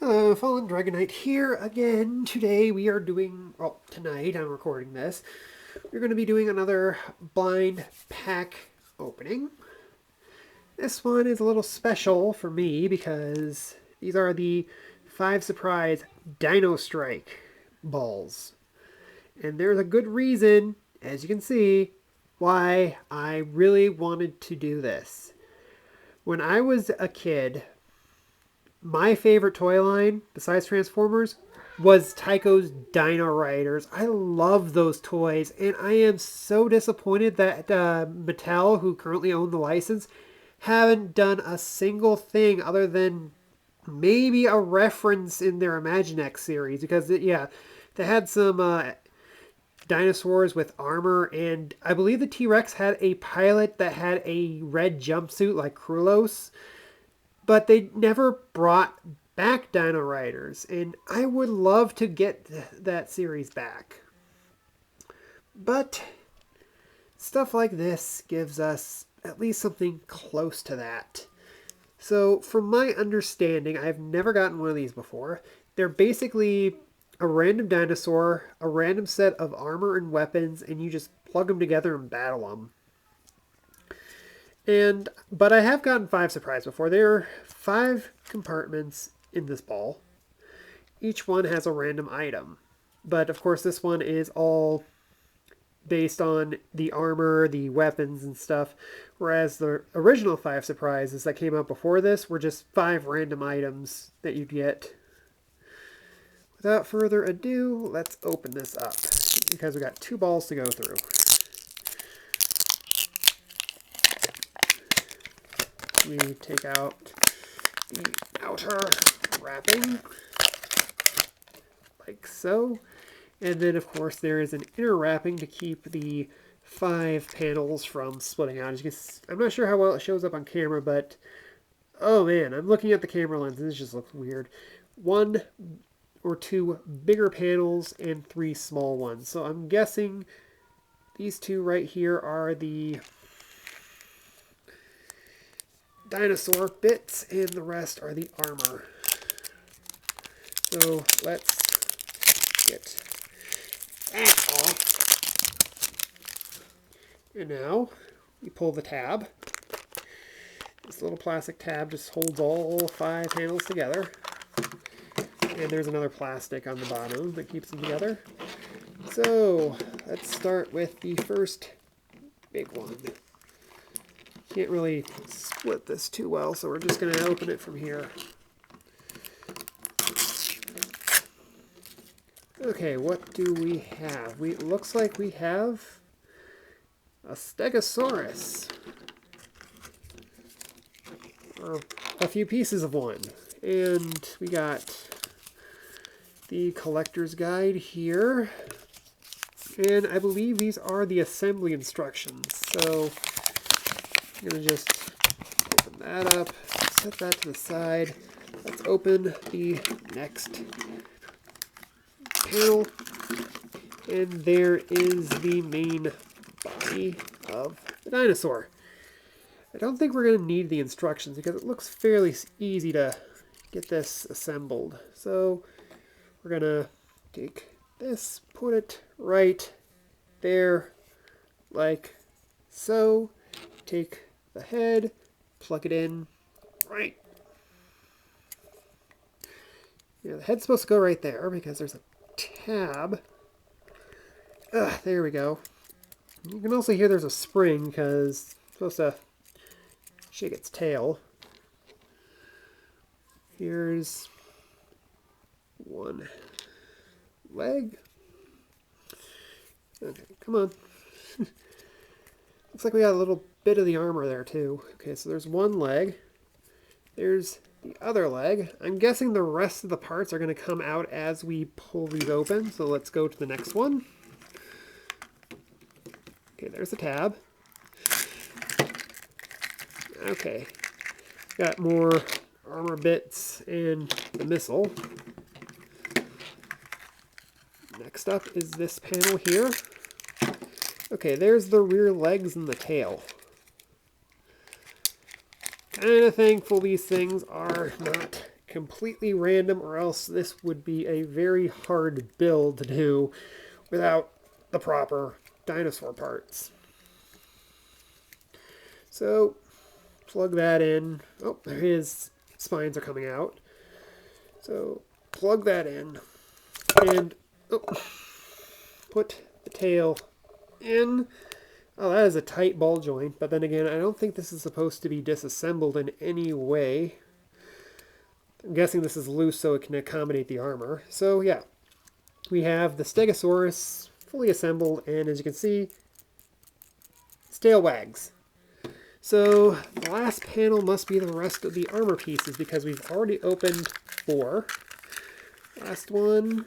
Hello, Fallen Dragonite here again. Today we are doing, well, tonight I'm recording this. We're going to be doing another blind pack opening. This one is a little special for me because these are the 5 surprise Dino Strike balls. And there's a good reason, as you can see, why I really wanted to do this. When I was a kid, my favorite toy line, besides Transformers, was Tycho's Dino Riders. I love those toys, and I am so disappointed that Mattel, who currently own the license, haven't done a single thing other than maybe a reference in their Imaginext series. Because, yeah, they had some dinosaurs with armor, and I believe the T-Rex had a pilot that had a red jumpsuit like Krulos. But they never brought back Dino Riders, and I would love to get that series back. But stuff like this gives us at least something close to that. So from my understanding, I've never gotten one of these before. They're basically a random dinosaur, a random set of armor and weapons, and you just plug them together and battle them. But I have gotten 5 surprise before. There are 5 compartments in this ball. Each one has a random item. But of course this one is all based on the armor, the weapons and stuff. Whereas the original 5 surprises that came out before this were just 5 random items that you'd get. Without further ado, let's open this up. Because we got 2 balls to go through. We take out the outer wrapping, like so. And then, of course, there is an inner wrapping to keep the 5 panels from splitting out. As you can see, I'm not sure how well it shows up on camera, but oh man, I'm looking at the camera lens and this just looks weird. 1 or 2 bigger panels and 3 small ones. So I'm guessing these 2 right here are the dinosaur bits, and the rest are the armor. So let's get that off. And now we pull the tab. This little plastic tab just holds all 5 panels together. And there's another plastic on the bottom that keeps them together. So let's start with the first big one. Can't really split this too well, so we're just going to open it from here. Okay, what do we have? It looks like we have a Stegosaurus. Or a few pieces of one. And we got the collector's guide here. And I believe these are the assembly instructions. So I'm going to just open that up, set that to the side. Let's open the next panel. And there is the main body of the dinosaur. I don't think we're going to need the instructions because it looks fairly easy to get this assembled. So we're going to take this, put it right there, like so. Take the head, plug it in right. Yeah, the head's supposed to go right there because there's a tab. There we go. You can also hear there's a spring because it's supposed to shake its tail. Here's one leg. Okay, come on. Looks like we got a little bit of the armor there too. Okay, so there's one leg. There's the other leg. I'm guessing the rest of the parts are going to come out as we pull these open. So let's go to the next one. Okay, there's the tab. Okay, got more armor bits and the missile. Next up is this panel here. Okay, there's the rear legs and the tail. Kind of thankful these things are not completely random, or else this would be a very hard build to do without the proper dinosaur parts. So plug that in. Oh, his spines are coming out. So plug that in and put the tail in. Oh, that is a tight ball joint, but then again, I don't think this is supposed to be disassembled in any way. I'm guessing this is loose so it can accommodate the armor. So yeah, we have the Stegosaurus fully assembled, and as you can see, its tail wags. So the last panel must be the rest of the armor pieces because we've already opened 4. Last one,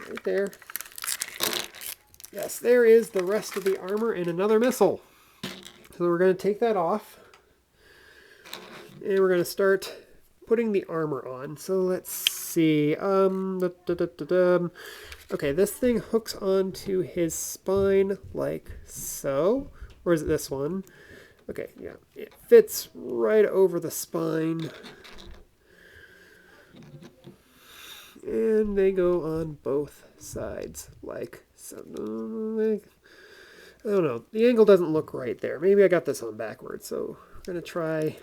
right there. Yes, there is the rest of the armor and another missile. So we're going to take that off. And we're going to start putting the armor on. So let's see. Okay, this thing hooks onto his spine like so. Or is it this one? Okay, yeah. It fits right over the spine. And they go on both sides like so. I don't know. The angle doesn't look right there. Maybe I got this on backwards. So we're going to try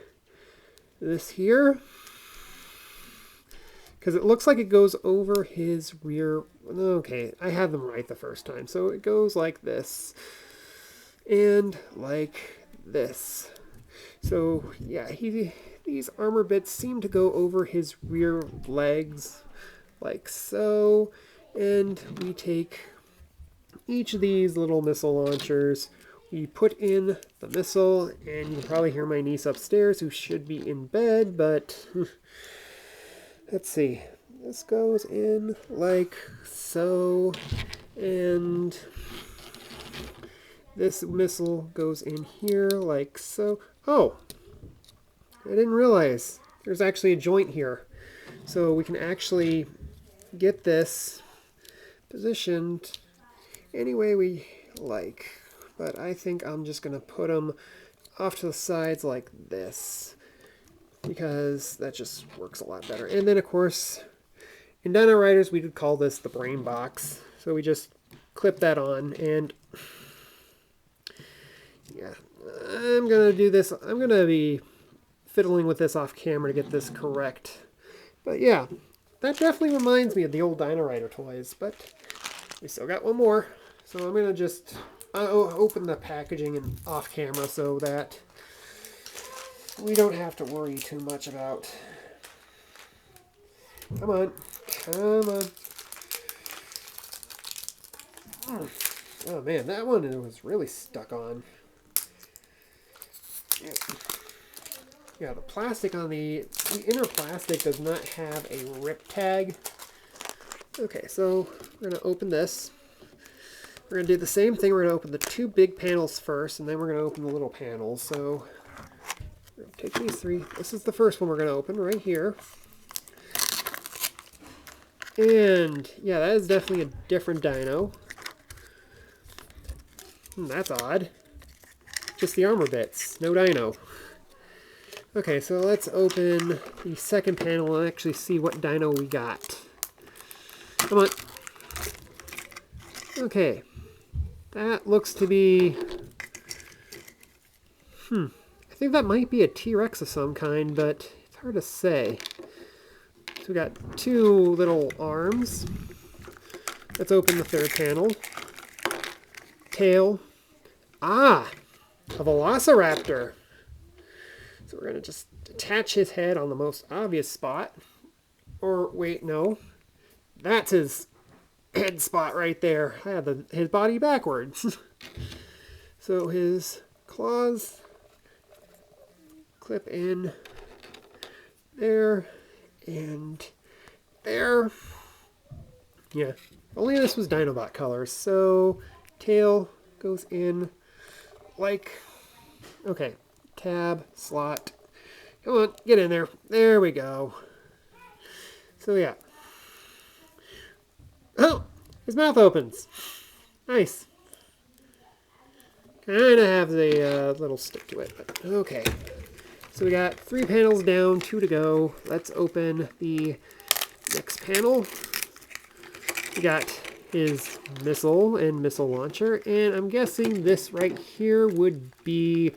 this here. Because it looks like it goes over his rear. Okay, I had them right the first time. So it goes like this. And like this. So yeah, these armor bits seem to go over his rear legs. Like so. And we take each of these little missile launchers, we put in the missile, and you can probably hear my niece upstairs who should be in bed, but let's see. This goes in like so, and this missile goes in here like so. Oh, I didn't realize there's actually a joint here. So we can actually get this positioned any way we like, but I think I'm just going to put them off to the sides like this because that just works a lot better. And then of course in Dino Riders we would call this the brain box, so we just clip that on. And yeah, I'm going to do this. I'm going to be fiddling with this off camera to get this correct, but yeah, that definitely reminds me of the old Dino Rider toys, but we still got one more. So I'm going to just open the packaging and off camera so that we don't have to worry too much about. Come on. Come on. Oh man, that one was really stuck on. Yeah, the plastic on the inner plastic does not have a rip tag. Okay, so we're going to open this. We're going to do the same thing. We're going to open the 2 big panels first, and then we're going to open the little panels. So we're going to take these 3. This is the first one we're going to open right here. And yeah, that is definitely a different dino. That's odd. Just the armor bits, no dino. Okay, so let's open the second panel and actually see what dino we got. Come on. Okay. That looks to be... I think that might be a T-Rex of some kind, but it's hard to say. So we got 2 little arms. Let's open the third panel. Tail. Ah! A Velociraptor. So we're going to just attach his head on the most obvious spot. Or, wait, no. That's his head spot right there. I had his body backwards. So his claws clip in there and there. Yeah, only this was Dinobot colors. So tail goes in like, okay, tab, slot. Come on, get in there. There we go. So yeah. Oh, his mouth opens. Nice. Kind of have the little stick to it, but okay. So we got 3 panels down, 2 to go. Let's open the next panel. We got his missile and missile launcher, and I'm guessing this right here would be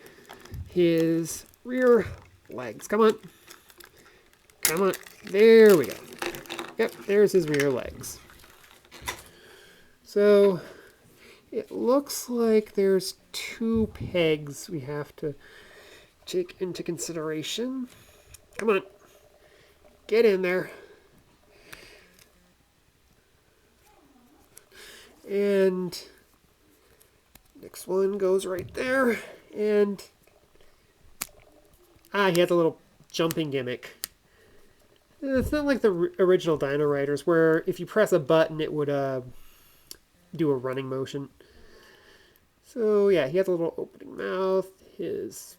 his rear legs. Come on. Come on. There we go. Yep, there's his rear legs. So it looks like there's 2 pegs we have to take into consideration. Come on. Get in there. And next one goes right there. And he has a little jumping gimmick. It's not like the original Dino Riders, where if you press a button, it would do a running motion. So yeah, he has a little opening mouth. His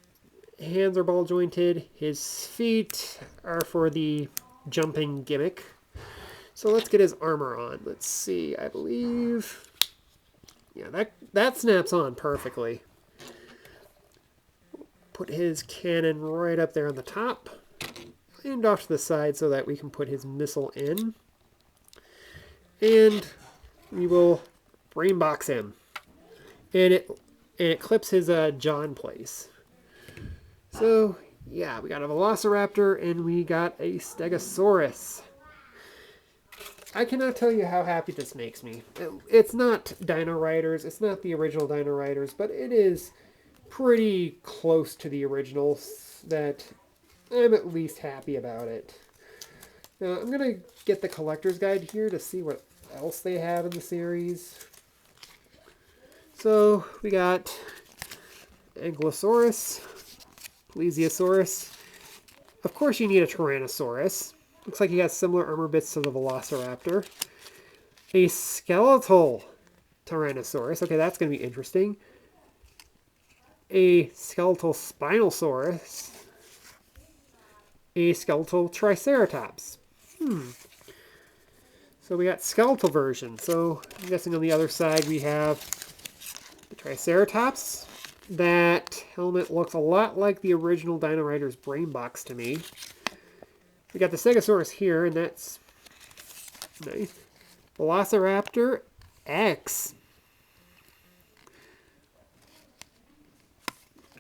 hands are ball jointed. His feet are for the jumping gimmick. So let's get his armor on. Let's see, I believe... Yeah, that snaps on perfectly. Put his cannon right up there on the top. And off to the side so that we can put his missile in. And we will brain box him. And it clips his jaw in place. So, yeah, we got a Velociraptor and we got a Stegosaurus. I cannot tell you how happy this makes me. It's not Dino Riders, it's not the original Dino Riders, but it is pretty close to the originals that I'm at least happy about it. Now, I'm going to get the collector's guide here to see what else they have in the series. So, we got Ankylosaurus, Plesiosaurus. Of course you need a Tyrannosaurus. Looks like he has similar armor bits to the Velociraptor. A skeletal Tyrannosaurus. Okay, that's going to be interesting. A skeletal Spinosaurus. A skeletal Triceratops. So we got skeletal version. So I'm guessing on the other side we have the Triceratops. That helmet looks a lot like the original Dino Riders brain box to me. We got the Stegosaurus here, and that's nice. Velociraptor X.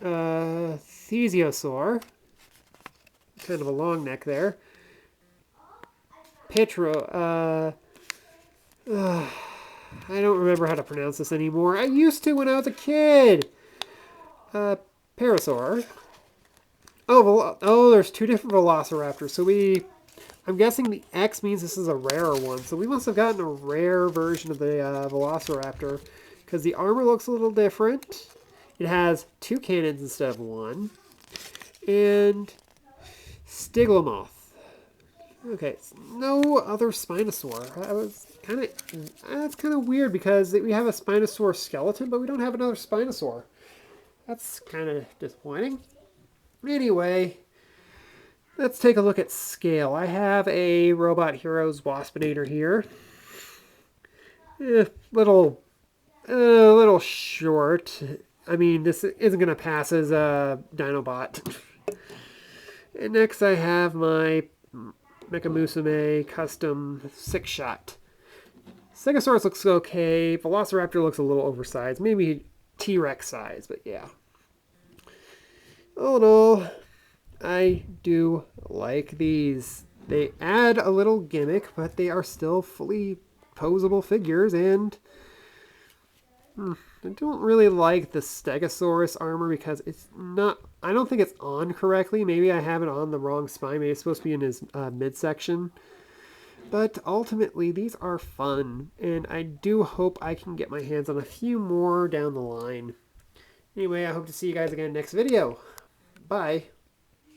Thesiosaur. Kind of a long neck there. Petro. I don't remember how to pronounce this anymore. I used to when I was a kid. Parasaur. Oh, there's 2 different Velociraptors. So I'm guessing the X means this is a rarer one. So we must have gotten a rare version of the Velociraptor, because the armor looks a little different. It has 2 cannons instead of 1. And Styglomoth. Okay, no other Spinosaur. That's kind of weird, because we have a Spinosaur skeleton, but we don't have another Spinosaur. That's kind of disappointing. Anyway, let's take a look at scale. I have a Robot Heroes Waspinator here. Little short. I mean, this isn't going to pass as a Dinobot. And next I have my Mecha Musume Custom 6-shot. Stegosaurus looks okay. Velociraptor looks a little oversized. Maybe T-Rex size, but yeah. All in all, I do like these. They add a little gimmick, but they are still fully posable figures, and I don't really like the Stegosaurus armor because it's not... I don't think it's on correctly. Maybe I have it on the wrong spine. Maybe it's supposed to be in his midsection. But ultimately, these are fun, and I do hope I can get my hands on a few more down the line. Anyway, I hope to see you guys again next video. Bye.